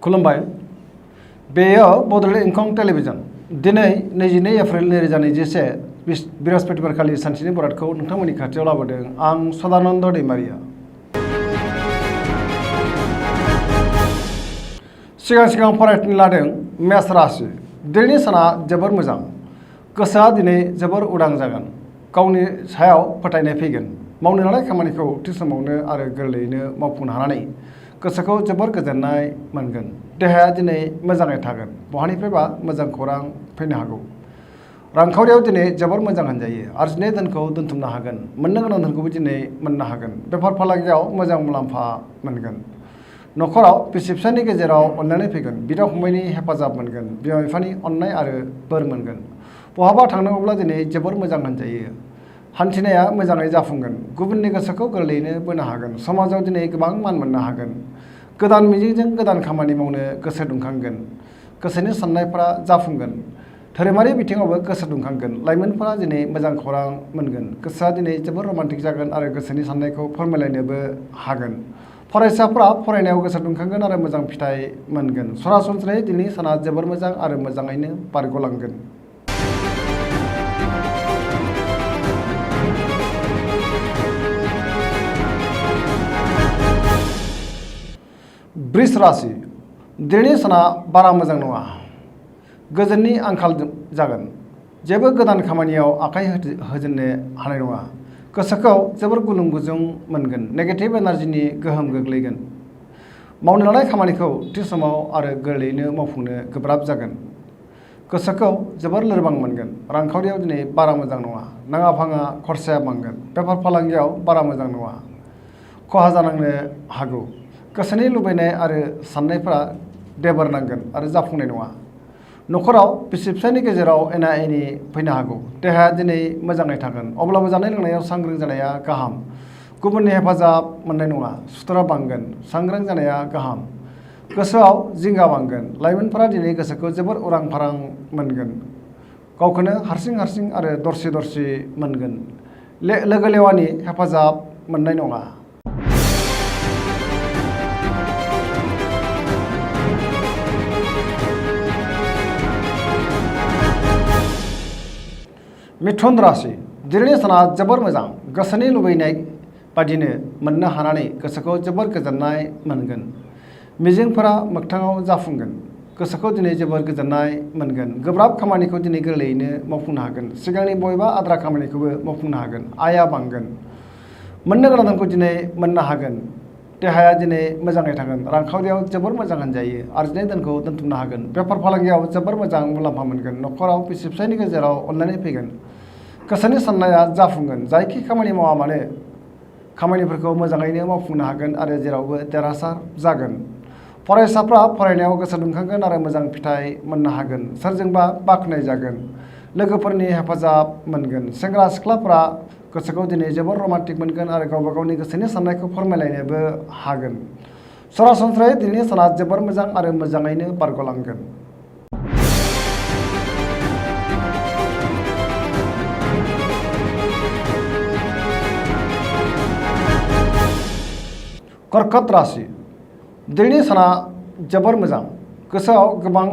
खुलुमबाय बेयो बड'लेण्ड इंखं टेलिभिजन दिनै 22 एप्रिल 2021 बृहस्पतिबारखालि सानसेनि बरादखौ नोंथांमोननि खाथियाव लाबोदों आं सदानन्द दैमारिया। सिगां फरायथायनि लादों मेष राशि। दिनैनि साना जोबोर मोजां, गोसोआ दिनै जोबोर उदां जागोन, गावनि सायाव फोथायनाय फैगोन, मावनो लानाय खामानिखौ थि समावनो आरो गोरलैयैनो मावफुंनो हानानै गोसोखौ जोबोर गोजोननाय मोनगोन। देहाया दिनै मोजाङै थागोन, बहानिफ्रायबा मोजां खौरां फैनो हागौ। रांखावरियाव दिनै जोबोर मोजां होनजायो, आरजिनाय धोनखौ दोनथुमनो हागोन, मोननो गोनां धोनखौबो दिनै मोननो हागोन। बेफार फालांगियाव मोजां मुलाम्फा मोनगोन। न'खराव बिसि फिसायनि गेजेराव अनलायनाय फैगोन, बिदा फंबायनि हेफाजाब मोनगोन, बिमा बिफानि अननाय आरो बोर मोनगोन। बहाबा थांनांगौब्ला दिनै जोबोर मोजां होनजायो, हान्थिनाया मोजाङै जाफुंगोन, गुबुननि गोसोखौ गोरलैयैनो बोनो हागोन। समाजाव दिनै गोबां मान मोननो हागोन, गोदान मिजिंजों गोदान खामानि मावनो गोसो दुंखांगोन, गोसोनि साननायफोरा जाफुंगोन। धोरोमारि बिथिङावबो गोसो दुंखांगोन, लाइमोनफोरा दिनै मोजां खौरां मोनगोन, गोसोआ दिनै जोबोर रमान्टिक जागोन आरो गोसोनि साननायखौ फोरमायलायनोबो हागोन। फरायसाफोरा फरायनायाव गोसो दुंखांगोन आरो मोजां फिथाइ मोनगोन। सरासनस्रायै दिनैनि साना जोबोर मोजां आरो मोजाङैनो बारग'लांगोन। वृष राशि। दिनैनि साना बारा मोजां नङा, गोजोननि आंखाल जागोन, जेबो गोदान खामानियाव आखाइ होजेननो हानाय नङा। गोसोखौ जोबोर गुलुं गुजुं मोनगोन, नेगेटिभ एनार्जिनि गोहोम गोग्लैगोन। मावनो लानाय खामानिखौ थि समाव आरो गोरलैयैनो मावफुंनो गोब्राब जागोन। गोसोखौ जोबोर लोरबां मोनगोन। रांखावरियाव दिनै बारा मोजां नङा, नाङा फाङा खरसाया बांगोन। बेफार फालांगियाव बारा मोजां नङा, खहा जानांनो हागौ। गोसोनि लुबैनाय आरो साननायफोरा देबोर नांगोन आरो जाफुंनाय नङा। न'खराव बिसि फिसायनि गेजेराव एना एनि फैनो हागौ। देहाया दिनै मोजाङै थागोन, अब्लाबो जानाय लोंनायाव सांग्रां जानाया गाहाम। गुबुननि हेफाजाब मोननाय नङा, सुथुरा बांगोन, सांग्रां जानाया गाहाम। गोसोआव जिंगा बांगोन, लाइमोनफोरा दिनै गोसोखौ जोबोर उरां फारां मोनगोन, गावखौनो हारसिं आरो दरसि मोनगोन। लोगो लेवानि हेफाजाब मोननाय नङा। मिथुन राशि। दिनैनि साना जोबोर मोजां, गोसोनि लुबैनाय बादिनो मोननो हानानै गोसोखौ जोबोर गोजोननाय मोनगोन। मिजिंफोरा मोगथाङाव जाफुंगोन, गोसोखौ दिनै जोबोर गोजोननाय मोनगोन। गोब्राब खामानिखौ दिनै गोरलैयैनो मावफुंनो हागोन, सिगांनि बबेबा आद्रा खामानिखौबो मावफुंनो हागोन। आयआ बांगोन, मोननो गोनां धोनखौ दिनै मोननो हागोन। देहाया दिनै मोजाङै थागोन, रांखावरियाव जोबोर मोजां होनजायो, आरजिनाय धोनखौ दोनथुमनो हागोन। बेफार फालांगियाव जोबोर मोजां मुलाम्फा मोनगोन। न'खराव बिसि फिसायनि गेजेराव अनलायनाय फैगोन, गोसोनि साननाया जाफुंगोन। जायखि खामानि मावा मानो खामानिफोरखौ मोजाङैनो मावफुंनो हागोन आरो जेरावबो देरहासार जागोन। फरायसाफ्रा फरायनायाव गोसो दुंखांगोन आरो मोजां फिथाइ मोननो हागोन। सोरजोंबा बाख्नाय जागोन, लोगोफोरनि हेफाजाब मोनगोन। सेंग्रा सिख्लाफोरा गोसोखौ दिनै जोबोर रमान्टिक मोनगोन आरो गावबा गावनि गोसोनि साननायखौ फोरमायलायनोबो हागोन। सरासनस्रायै दिनैनि साना जोबोर मोजां आरो मोजाङैनो बारग'लांगोन। कर्कट राशि। दिनैनि साना जोबोर मोजां, गोसोआव गोबां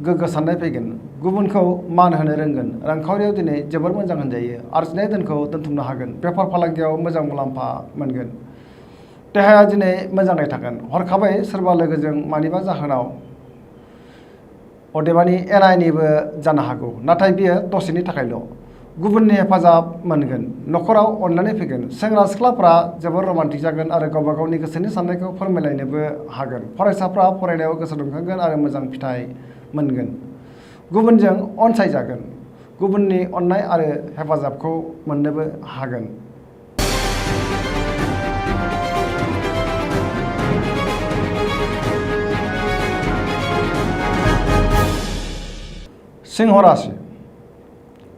गोग्गो साननाय फैगोन, गुबुनखौ मान होनो रोंगोन। रांखावरियाव दिनै जोबोर मोजां होनजायो, आरजिनाय धोनखौ दोनथुमनो हागोन। बेफार फालांगियाव मोजां मुलाम्फा मोनगोन। देहाया दिनै मोजाङै थागोन, हरखाबै सोरबा लोगोजों मानिबा जाहोनाव अदेबानि एना एनिबो जानो हागौ, नाथाय बियो दसेनि थाखायल'। गुबुननि हेफाजाब मोनगोन, न'खराव अनलायनाय फैगोन। सेंग्रा सिख्लाफोरा जोबोर रमान्टिक जागोन आरो गावबा गावनि गोसोनि साननायखौ फोरमायलायनोबो हागोन। फरायसाफ्रा फरायनायाव गोसो दुंखांगोन आरो मोजां फिथाइ मोनगोन। गुबुनजों अनसायजागोन, गुबुननि अननाय आरो हेफाजाबखौ मोननोबो हागोन। सिंह राशि।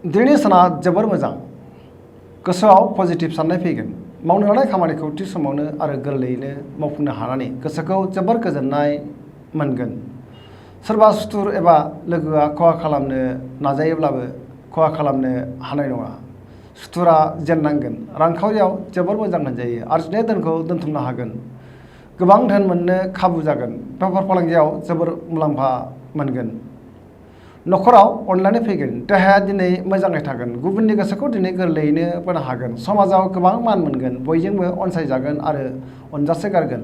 दिनैनि साना जोबोर मोजां, गोसोआव पजिटिभ साननाय फैगोन, मावनो लानाय खामानिखौ थि समावनो आरो गोरलैयैनो मावफुंनो हानानै गोसोखौ जोबोर गोजोननाय मोनगोन। सोरबा सुथुर एबा लोगोआ खहा खालामनो नाजायोब्लाबो खहा खालामनो हानाय नङा, सुथुरा जेननांगोन। रांखावरियाव जोबोर मोजां होनजायो, आरजिनाय धोनखौ दोनथुमनो हागोन। गोबां धोन मोननो खाबु जागोन। बेफार फालांगियाव जोबोर मुलाम्फा मोनगोन। न'खराव अनलायनाय फैगोन। देहाया दिनै मोजाङै थागोन। गुबुननि गोसोखौ दिनै गोरलैयैनो बोनो हागोन। समाजाव गोबां मान मोनगोन। बयजोंबो अनसायजागोन आरो अनजासोगारगोन।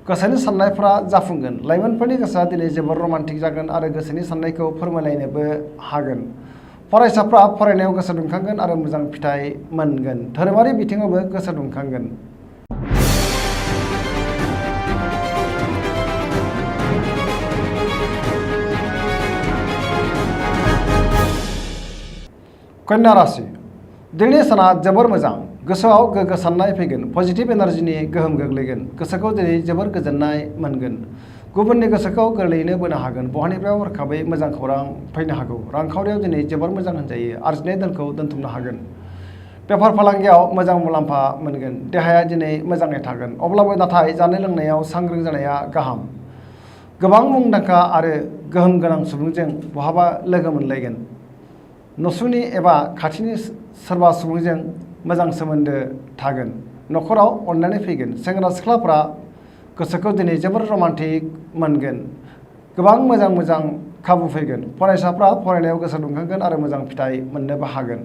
गोसोनि साननायफोरा जाफुंगोन। लाइमोनफोरनि गोसोआ दिनै जोबोर रमान्टिक जागोन आरो गोसोनि साननायखौ फोरमायलायनोबो हागोन। फरायसाफ्रा फरायनायाव गोसो दुंखांगोन आरो मोजां फिथाइ मोनगोन। धोरोमारि बिथिङावबो गोसो दुंखांगोन। कन्या राशि दिनैनि साना जोबोर मोजां। गोसोआव गोग्गो साननाय फैगोन। पजिटिभ एनार्जिनि गोहोम गोग्लैगोन। गोसोखौ दिनै जोबोर गोजोननाय मोनगोन। गुबुननि गोसोखौ गोरलैयैनो बोनो हागोन। बहानिफ्राय हरखाबै मोजां खौरां फैनो हागौ। रांखावरियाव दिनै जोबोर मोजां होनजायो। आरजिनाय धोनखौ दोनथुमनो हागोन। बेफार फालांगियाव मोजां मुलाम्फा मोनगोन। देहाया दिनै मोजाङै थागोन। अब्लाबो नाथाय जानाय लोंनायाव सांग्रां जानाया गाहाम। गोबां मुंदांखा आरो गोहोम गोनां सुबुंजों बहाबा लोगो मोनलायगोन। नसुंनि एबा खाथिनि सोरबा सुबुंजों मोजां सोमोन्दो थागोन। न'खराव अनलायनाय फैगोन। सेंग्रा सिख्लाफ्रा गोसोखौ दिनै जोबोर रमान्टिक मोनगोन। गोबां मोजां खाबु फैगोन। फरायसाफ्रा फरायनायाव गोसो दुंखांगोन आरो मोजां फिथाइ मोननोबो हागोन।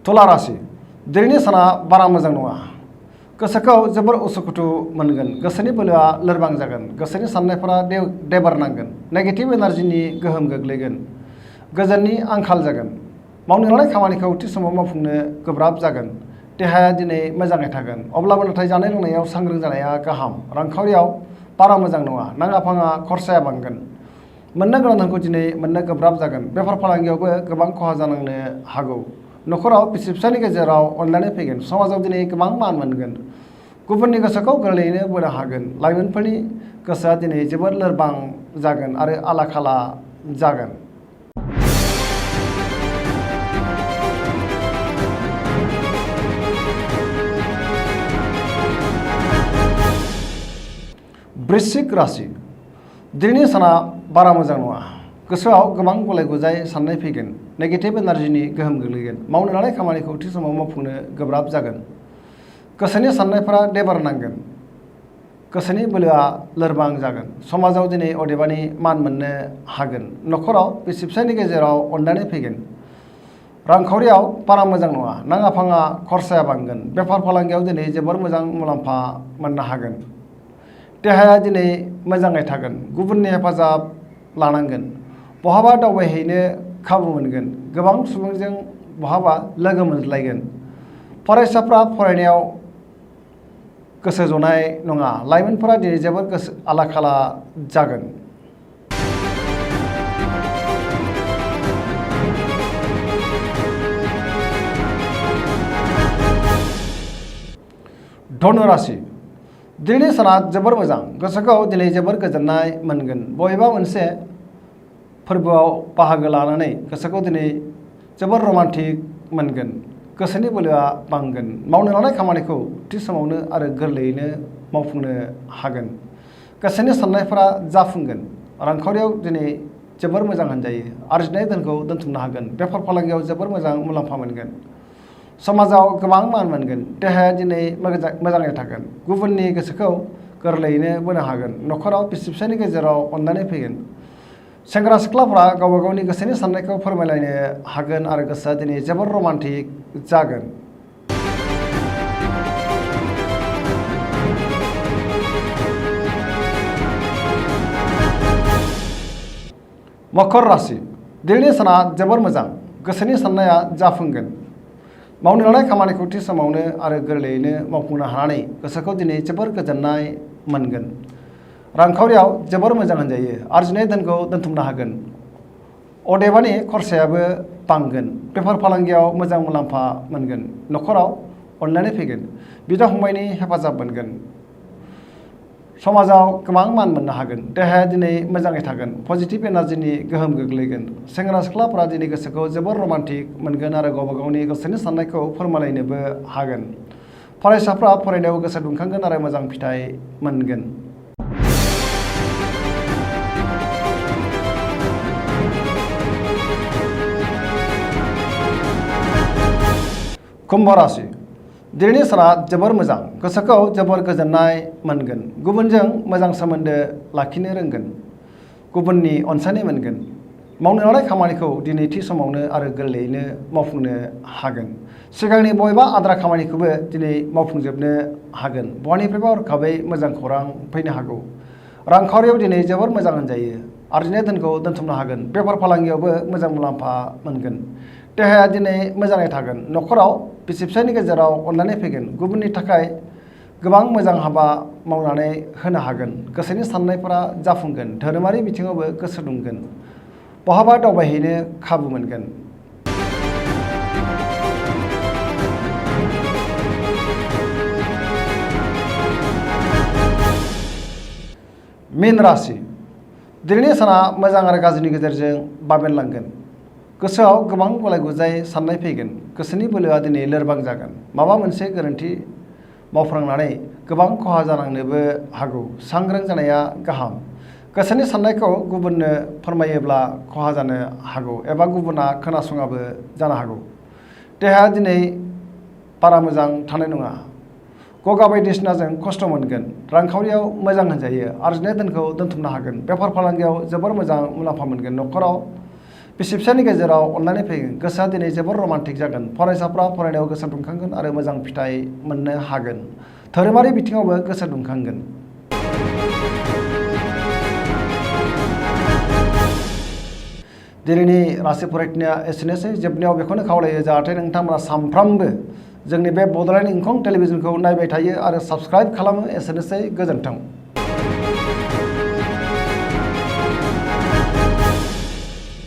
तुला राशि दिनैनि साना बारा मोजां नङा। गोसोखौ जोबोर उसुखुथु मोनगोन। गोसोनि बोलोआ लोरबां जागोन। गोसोनि साननायफोरा देबार नांगोन। नेगेटिभ एनार्जिनि गोहोम गोग्लैगोन। गोजोननि आंखाल जागोन। मावनो लानाय खामानिखौ थि समाव मावफुंनो गोब्राब जागोन। देहाया दिनै मोजाङै थागोन। अब्लाबो नाथाय जानाय लोंनायाव सांग्रां जानाया गाहाम। रांखावरियाव बारा मोजां नङा। नाङा फाङा खरसाया बांगोन। मोननो गोनां धोनखौ दिनै मोननो गोब्राब जागोन। बेफार फालांगियावबो गोबां खहा जानांनो हागौ। न'खराव बिसि फिसायनि गेजेराव अनलायनाय फैगोन। समाजाव दिनै गोबां मान मोनगोन। गुबुननि गोसोखौ गोरलैयैनो बोनो हागोन। लाइमोनफोरनि गोसोआ दिनै जोबोर लोरबां जागोन आरो आला खाला जागोन। वृश्चिक राशि दिनैनि साना बारा मोजां नङा। गोसोआव गोबां गलाय गुजाय साननाय फैगोन। नेगेटिभ एनार्जिनि गोहोम गोग्लैगोन। मावनो लानाय खामानिखौ थि समाव मावफुंनो गोब्राब जागोन। गोसोनि साननायफोरा देबार नांगोन। गोसोनि बोलोआ लोरबां जागोन। समाजाव दिनै अदेबानि मान मोननो हागोन। न'खराव बिसि फिसायनि गेजेराव अनलायनाय फैगोन। रांखावरियाव बारा मोजां नङा। नाङा फाङा खरसाया बांगोन। बेफार फालांगियाव दिनै जोबोर मोजां मुलाम्फा मोननो हागोन। देहाया दिनै मोजाङै थागोन। गुबुननि हेफाजाब लानांगोन। बहाबा दावबायहैनो खाबु मोनगोन। गोबां सुबुंजों बहाबा लोगो मोनज्लायगोन। फरायसाफ्रा फरायनायाव गोसो जनाय नङा। लाइमोनफोरा दिनै जोबोर गोसो आला खाला जागोन। धनु राशि दिनैनि साना जोबोर मोजां। गोसोखौ दिनै जोबोर गोजोननाय मोनगोन। बबेबा मोनसे फोरबोआव बाहागो लानानै गोसोखौ दिनै जोबोर रमान्टिक मोनगोन। गोसोनि बोलोआ बांगोन। मावनो लानाय खामानिखौ थि समावनो आरो गोरलैयैनो मावफुंनो हागोन। गोसोनि साननायफोरा जाफुंगोन। रांखावरियाव दिनै जोबोर मोजां होनजायो। आरजिनाय धोनखौ दोनथुमनो हागोन। बेफार फालांगियाव जोबोर मोजां मुलाम्फा मोनगोन। समाजाव गोबां मान मोनगोन। देहाया दिनै मोजाङै थागोन। गुबुननि गोसोखौ गोरलैयैनो बोनो हागोन। न'खराव बिसि फिसायनि गेजेराव अनलायनाय फैगोन। सेंग्रा सिख्लाफ्रा गावबा गावनि गोसोनि साननायखौ फोरमायलायनो हागोन आरो गोसोआ दिनै जोबोर रमान्टिक जागोन। मकर राशि दिनैनि साना जोबोर मोजां। गोसोनि साननाया जाफुंगोन। मावनो लानाय खामानिखौ थि समावनो आरो गोरलैयैनो मावफुंनो हानानै गोसोखौ दिनै जोबोर गोजोननाय मोनगोन। रांखावरियाव जोबोर मोजां होनजायो। आरजिनाय धोनखौ दोनथुमनो हागोन। अदेबानि खरसायाबो बांगोन। बेफार फालांगियाव मोजां मुलाम्फा मोनगोन। न'खराव अनलायनाय फैगोन। बिदा फंबायनि हेफाजाब मोनगोन। समाजाव गोबां मान मोननो हागोन। देहाया दिनै मोजाङै थागोन। पजिटिभ एनार्जिनि गोहोम गोग्लैगोन। सेंग्रा सिख्लाफ्रा दिनै गोसोखौ जोबोर रमान्टिक मोनगोन आरो गावबा गावनि गोसोनि साननायखौ फोरमायलायनोबो हागोन। फरायसाफ्रा फरायनायाव गोसो दुंखांगोन आरो मोजां फिथाइ मोनगोन। कुम्भ राशि दिनैनि साना जोबोर मोजां गोसोखौ जोबोर गोजोननाय मोनगोन गुबुनजों मोजां सोमोन्दो लाखिनो रोंगोन गुबुननि अनसायनाय मोनगोन मावनो लानाय खामानिखौ दिनै थि समावनो आरो गोरलैयैनो मावफुंनो हागोन सिगांनि बबेबा आद्रा खामानिखौबो दिनै मावफुंजोबनो हागोन बहानिफ्रायबा हरखाबै मोजां खौरां फैनो हागौ रांखावरियाव दिनै जोबोर मोजां होनजायो आरजिनाय धोनखौ दोनथुमनो हागोन बेफार फालांगियावबो मोजां मुलाम्फा मोनगोन देहाया दिनै मोजाङै थागोन न'खराव बिसि फिसायनि गेजेराव अनलायनाय फैगोन गुबुननि थाखाय गोबां मोजां हाबा मावनानै होनो हागोन गोसोनि साननायफोरा जाफुंगोन धोरोमारि बिथिङावबो गोसो दुंगोन बहाबा दावबायहैनो खाबु मोनगोन मीन राशि दिनैनि साना मोजां आरो गाज्रिनि गेजेरजों बाबेनलांगोन गोसोआव गोबां गुलाय गुजाय साननाय फैगोन गोसोनि बोलोआ दिनै लोरबां जागोन माबा मोनसे गोरोन्थि मावफ्लांनानै गोबां खहा जानांनोबो हागौ सांग्रां जानाया गाहाम गोसोनि साननायखौ गुबुननो फोरमायोब्ला खहा जानो हागौ एबा गुबुना खोनासङाबो जानो हागौ देहाया दिनै बारा मोजां थानाय नङा गगा बायदिसिनाजों खस्थ' मोनगोन रांखावरियाव मोजां होनजायो आरजिनाय धोनखौ दोनथुमनो हागोन बेफार फालांगियाव जोबोर मोजां मुलाम्फा मोनगोन न'खराव बिसि फिसायनि गेजेराव अनलायनाय फैगोन गोसोआ दिनै जोबोर रमान्टिक जागोन फरायसाफ्रा फरायनायाव गोसो दुंखांगोन आरो मोजां फिथाइ मोननो हागोन धोरोमारि बिथिङावबो गोसो दुंखांगोन दिनैनि राशि फरायथिनाया एसेनोसै जोबनायाव बेखौनो खावलायो जाहाथे नोंथांमोना सानफ्रामबो जोंनि बे बड'लेण्ड इंखं टेलिभिजनखौ नायबाय थायो आरो साबस्क्राइब खालामो एसेनोसै गोजोन्थों।